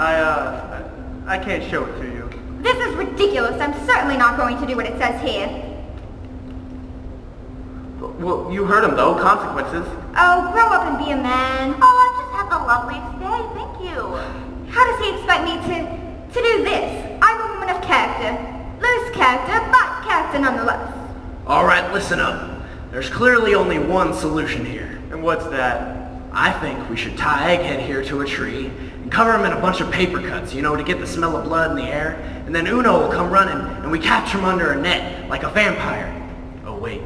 I can't show it to you. This is ridiculous. I'm certainly not going to do what it says here. Well, you heard him though. Consequences. Oh, grow up and be a man. Oh, I just had the loveliest day, thank you. How does he expect me to do this? I'm a woman of character. Loose character, but character nonetheless. Alright, listen up. There's clearly only one solution here. And what's that? I think we should tie Egghead here to a tree and cover him in a bunch of paper cuts, you know, to get the smell of blood in the air. And then Uno will come running and we capture him under a net, like a vampire. Oh, wait.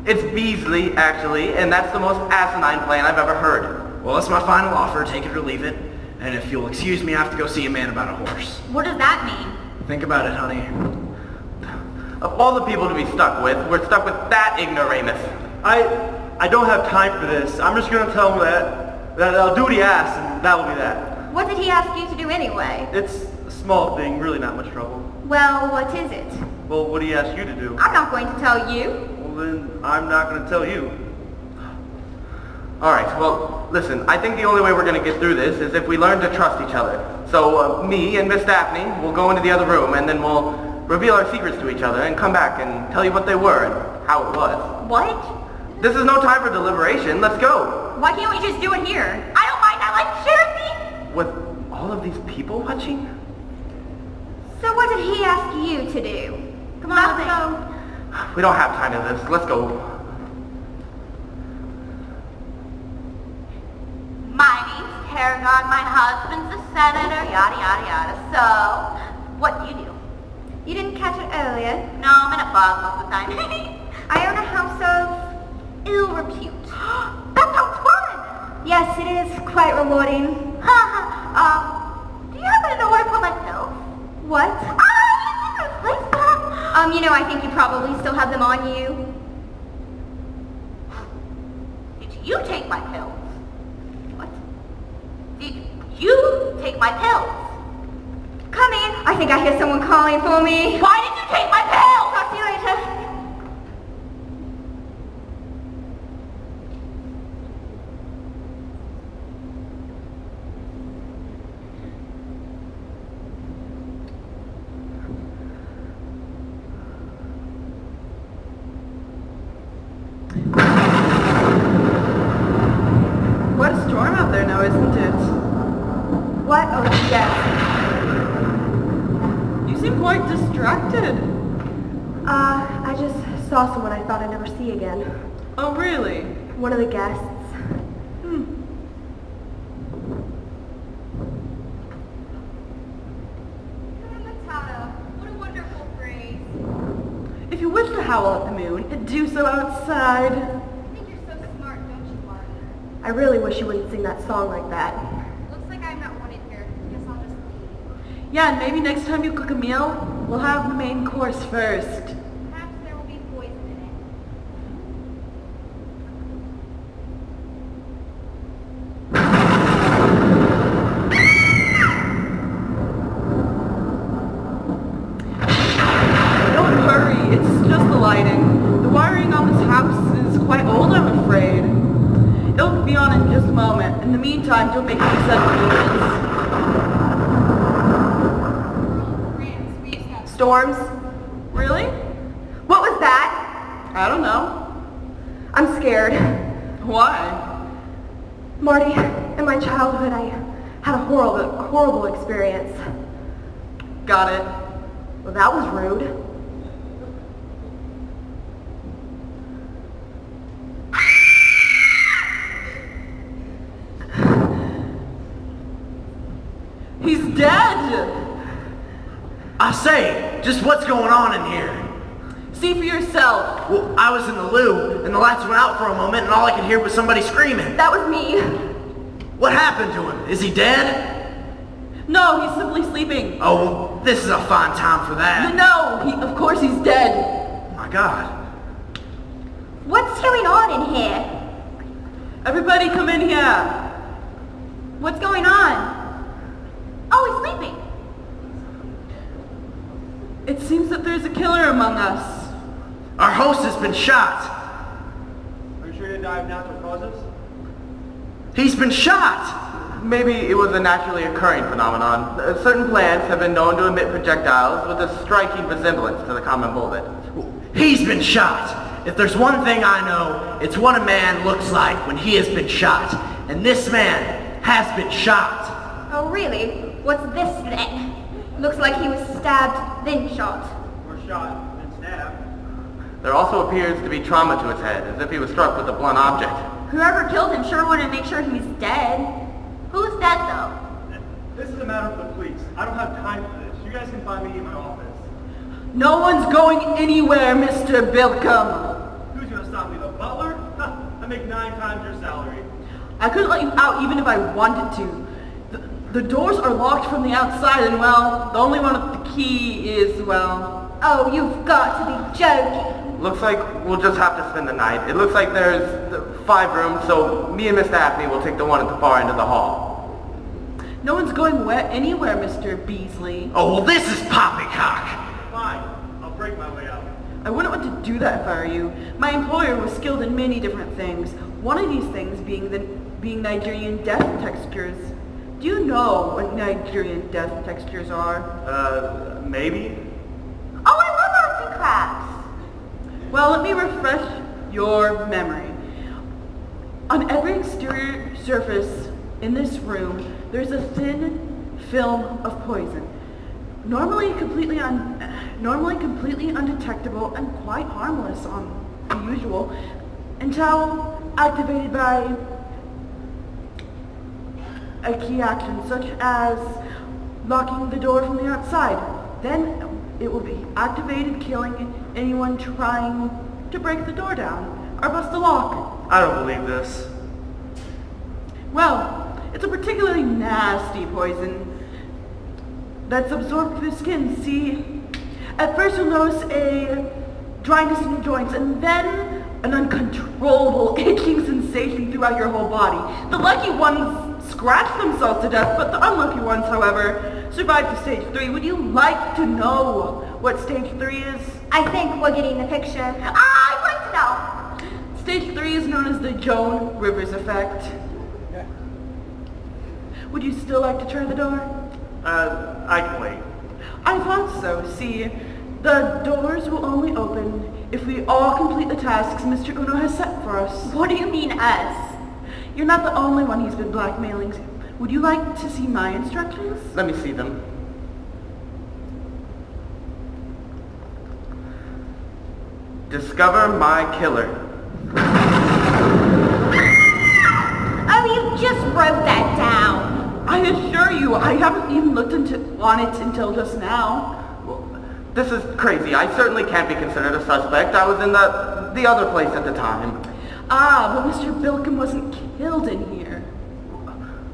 It's Beasley, actually, and that's the most asinine plan I've ever heard. Well, that's my final offer. Take it or leave it. And if you'll excuse me, I have to go see a man about a horse. What does that mean? Think about it, honey. Of all the people to be stuck with, we're stuck with that ignoramus. I don't have time for this. I'm just gonna tell him that I'll do what he asks, and that'll be that. What did he ask you to do anyway? It's a small thing, really not much trouble. Well, what is it? Well, what did he ask you to do? I'm not going to tell you. Well, then I'm not gonna tell you. Alright, well, listen, I think the only way we're gonna get through this is if we learn to trust each other. So, me and Miss Daphne will go into the other room, and then we'll reveal our secrets to each other and come back and tell you what they were and how it was. What? This is no time for deliberation. Let's go. Why can't we just do it here? I don't mind, I like charity! With all of these people watching? So what did he ask you to do? Come on, let's go. We don't have time for this. Let's go. My name's Paragon, my husband's a senator, yada yada yada. So, what do you do? You didn't catch it earlier. No, I'm in a fog most of the time. I own a house of Ill repute. That sounds fun! Yes, it is quite rewarding. Do you happen to know where I put my pills? What? I need to replace them. You know, I think you probably still have them on you. Did you take my pills? What? Did you take my pills? Come in. I think I hear someone calling for me. Why did you take my pills? Talk to you later. What a storm out there now, isn't it? What? Oh, yes. You seem quite distracted. I just saw someone I thought I'd never see again. Oh, really? One of the guests. What a wonderful phrase. If you wish to howl at the moon, do so outside. I think you're so smart, don't you, Marty? I really wish you wouldn't sing that song like that. Looks like I'm not wanted here. Guess I'll just leave. Yeah, and maybe next time you cook a meal, we'll have the main course first. Perhaps there will be poison in it. Don't hurry, it's just the lighting. The wiring on this house is quite old, I'm afraid. It'll be on in just a moment. In the meantime, don't make any sudden movements. Storms? Really? What was that? I don't know. I'm scared. Why? Marty, in my childhood, I had a horrible experience. Got it. Well, that was rude. He's dead! I say, just what's going on in here? See for yourself. Well, I was in the loo, and the lights went out for a moment, and all I could hear was somebody screaming. That was me. What happened to him? Is he dead? No, he's simply sleeping. Oh, well, this is a fine time for that. No, of course he's dead. My God. What's going on in here? Everybody come in here. What's going on? Oh, he's sleeping. It seems that there's a killer among us. Our host has been shot. Are you sure you didn't die of natural causes? He's been shot. Maybe it was a naturally occurring phenomenon. Certain plants have been known to emit projectiles with a striking resemblance to the common bullet. He's been shot. If there's one thing I know, it's what a man looks like when he has been shot. And this man has been shot. Oh, really? What's this then? Looks like he was stabbed, then shot. Or shot, then stabbed. There also appears to be trauma to his head, as if he was struck with a blunt object. Whoever killed him sure wanted to make sure he was dead. Who's dead, though? This is a matter for the police. I don't have time for this. You guys can find me in my office. No one's going anywhere, Mr. Bilcom. Who's gonna stop me, the butler? I make 9 times your salary. I couldn't let you out even if I wanted to. The doors are locked from the outside and, well, the only one with the key is, well... Oh, you've got to be joking. Looks like we'll just have to spend the night. It looks like there's 5 rooms, so me and Miss Daphne will take the one at the far end of the hall. No one's going anywhere, Mr. Beasley. Oh, well, this is poppycock. Fine, I'll break my way out. I wouldn't want to do that if I were you. My employer was skilled in many different things. One of these things being Nigerian death textures. Do you know what Nigerian death textures are? Maybe? Oh, I love arts and crafts. Well, let me refresh your memory. On every exterior surface in this room, there's a thin film of poison. Normally completely undetectable and quite harmless on the usual, until activated by a key action such as locking the door from the outside. Then it will be activated, killing anyone trying to break the door down or bust the lock. I don't believe this. Well, it's a particularly nasty poison that's absorbed through the skin. See, at first you'll notice a dryness in your joints and then an uncontrollable itching sensation throughout your whole body. The lucky ones scratch themselves to death, but the unlucky ones, however, survive to stage 3. Would you like to know what stage 3 is? I think we're getting the picture. I'd like to know. Stage 3 is known as the Joan Rivers effect. Would you still like to try the door? I can wait. I thought so. See, the doors will only open if we all complete the tasks Mr. Uno has set for us. What do you mean, us? You're not the only one he's been blackmailing. Would you like to see my instructions? Let me see them. Discover my killer. Oh, you just wrote that down. I assure you, I haven't even looked on it until just now. Well, this is crazy. I certainly can't be considered a suspect. I was in the other place at the time. Ah, but Mr. Bilcom wasn't killed in here.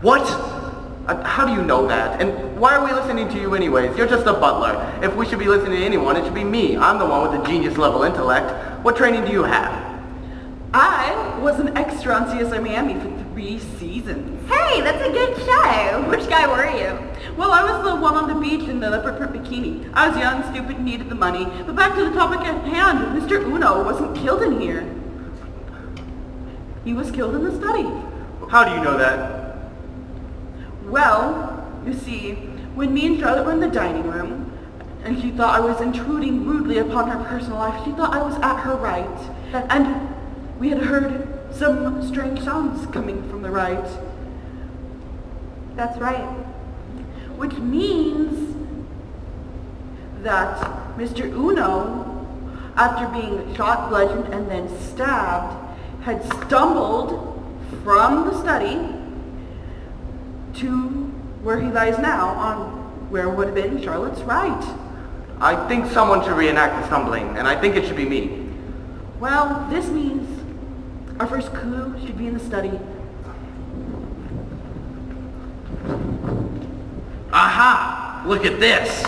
What? How do you know that? And why are we listening to you anyways? You're just a butler. If we should be listening to anyone, it should be me. I'm the one with the genius-level intellect. What training do you have? I was an extra on CSI Miami for 3 seasons. Hey, that's a good show. Which guy were you? Well, I was the one on the beach in the leopard print bikini. I was young, stupid, and needed the money. But back to the topic at hand, Mr. Uno wasn't killed in here. He was killed in the study. How do you know that? Well, you see, when me and Charlotte were in the dining room, and she thought I was intruding rudely upon her personal life, she thought I was at her right. And we had heard some strange sounds coming from the right. That's right. Which means that Mr. Uno, after being shot, bludgeoned, and then stabbed, had stumbled from the study to where he lies now, on where would have been Charlotte's right. I think someone should reenact the stumbling, and I think it should be me. Well, this means our first clue should be in the study. Aha! Look at this.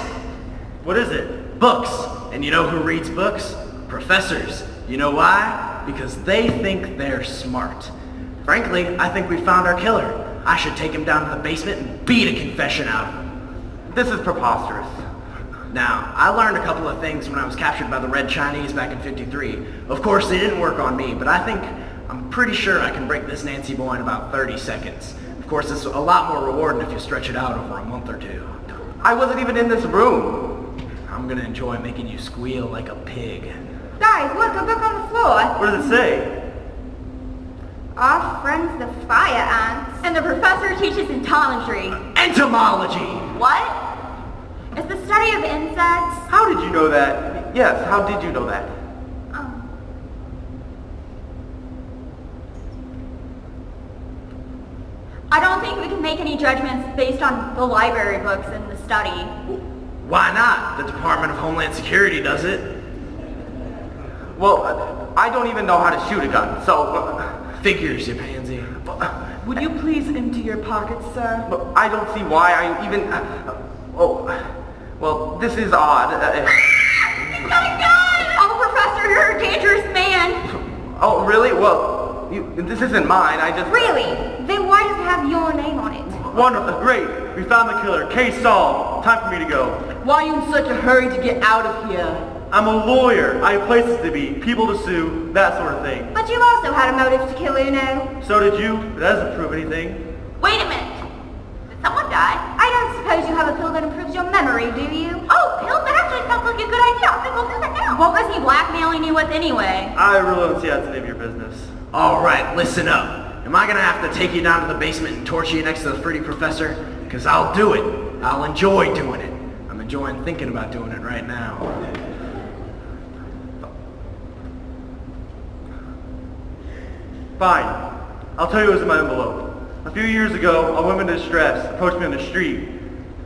What is it? Books. And you know who reads books? Professors. You know why? Because they think they're smart. Frankly, I think we found our killer. I should take him down to the basement and beat a confession out of him. This is preposterous. Now, I learned a couple of things when I was captured by the Red Chinese back in '53. Of course, they didn't work on me, but I'm pretty sure I can break this Nancy boy in about 30 seconds. Of course, it's a lot more rewarding if you stretch it out over a month or two. I wasn't even in this room. I'm gonna enjoy making you squeal like a pig. Guys, look, a book on the floor. What does it say? Our friends the fire ants. And the professor teaches entomology. Entomology! What? It's the study of insects. How did you know that? Yes, how did you know that? I don't think we can make any judgments based on the library books in the study. Why not? The Department of Homeland Security does it. Well, I don't even know how to shoot a gun, so... Figures, you pansy. Would you please empty your pockets, sir? I don't see why I even... oh, well, this is odd. He's got a gun! Oh, Professor, you're a dangerous man. Oh, really? Well, this isn't mine, I just... Really? Then why does it have your name on it? Wonderful, great. We found the killer. Case solved. Time for me to go. Why are you in such a hurry to get out of here? I'm a lawyer. I have places to be, people to sue, that sort of thing. But you also had a motive to kill Uno. So did you. That doesn't prove anything. Wait a minute. Did someone die? I don't suppose you have a pill that improves your memory, do you? Oh, Bill, that actually sounds like a good idea. I think we'll do that now. What was he blackmailing you with anyway? I really don't see how it's any of your business. All right, listen up. Am I gonna have to take you down to the basement and torture you next to the fruity professor? Because I'll do it. I'll enjoy doing it. I'm enjoying thinking about doing it right now. Fine. I'll tell you what was in my envelope. A few years ago, a woman in distress approached me on the street.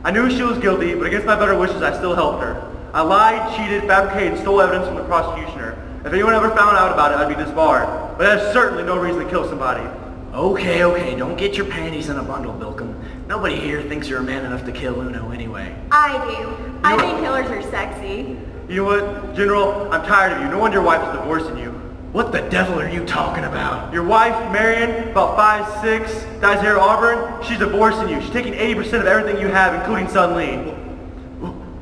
I knew she was guilty, but against my better wishes, I still helped her. I lied, cheated, fabricated, and stole evidence from the prosecutioner. If anyone ever found out about it, I'd be disbarred. But that's certainly no reason to kill somebody. Okay, don't get your panties in a bundle, Bilkum. Nobody here thinks you're a man enough to kill Uno anyway. I do. I think killers are sexy. You know what, General? I'm tired of you. No wonder your wife is divorcing you. What the devil are you talking about? Your wife, Marion, about 5'6", dyes hair Auburn, she's divorcing you. She's taking 80% of everything you have, including Sun Lee.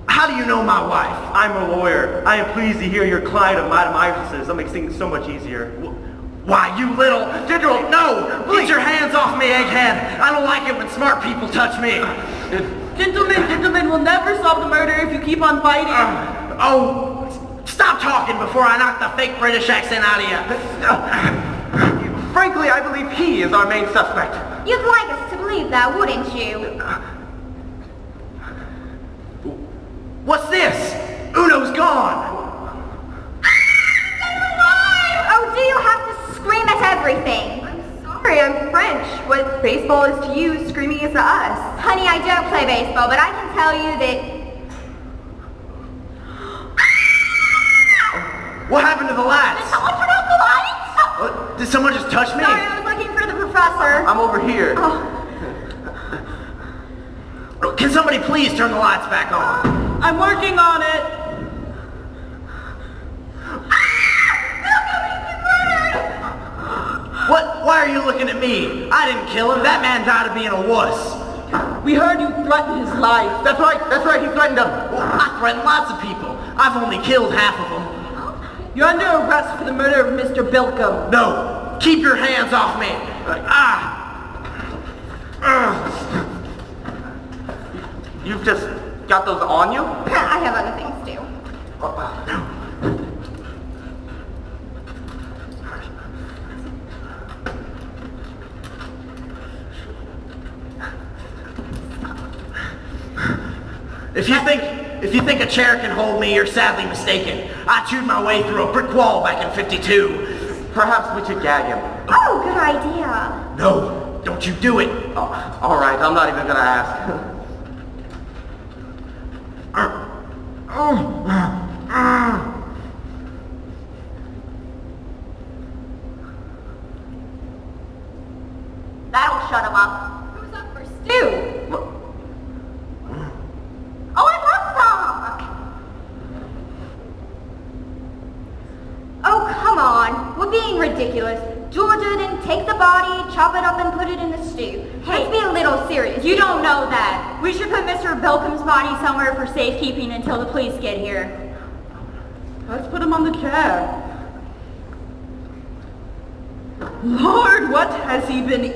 How do you know my wife? I'm a lawyer. I am pleased to hear you're a client of mitomyces. That makes things so much easier. Why, you little... General, no! Get your hands off me, egghead! I don't like it when smart people touch me. Gentlemen, we'll never solve the murder if you keep on fighting. Stop talking before I knock the fake British accent out of you. Frankly, I believe he is our main suspect. You'd like us to believe that, wouldn't you? What's this? Uno's gone. Oh, do you have to scream at everything? I'm sorry, I'm French. What baseball is to you, screaming is to us. Honey, I don't play baseball, but I can tell you that... What happened to the lights? Did someone turn off the lights? What? Did someone just touch me? Sorry, I was looking for the professor. I'm over here. Can somebody please turn the lights back on? I'm working on it. What? Why are you looking at me? I didn't kill him. That man died of being a wuss. We heard you threaten his life. That's right, he threatened him. Well, I threatened lots of people. I've only killed half of them. You're under arrest for the murder of Mr. Bilkum. No! Keep your hands off me! You've just got those on you? I have other things to do. If you think a chair can hold me, you're sadly mistaken. I chewed my way through a brick wall back in '52. Perhaps we should gag him. Oh, good idea. No, don't you do it. Oh, all right, I'm not even gonna ask. That'll shut him up. Who's up for stew? Oh, I love some! Oh, come on. We're being ridiculous. Georgia didn't take the body, chop it up, and put it in the stew. Hey, let's be a little serious. You don't know that. We should put Mr. Bilkum's body somewhere for safekeeping until the police get here. Let's put him on the chair. Lord, what has he been eating?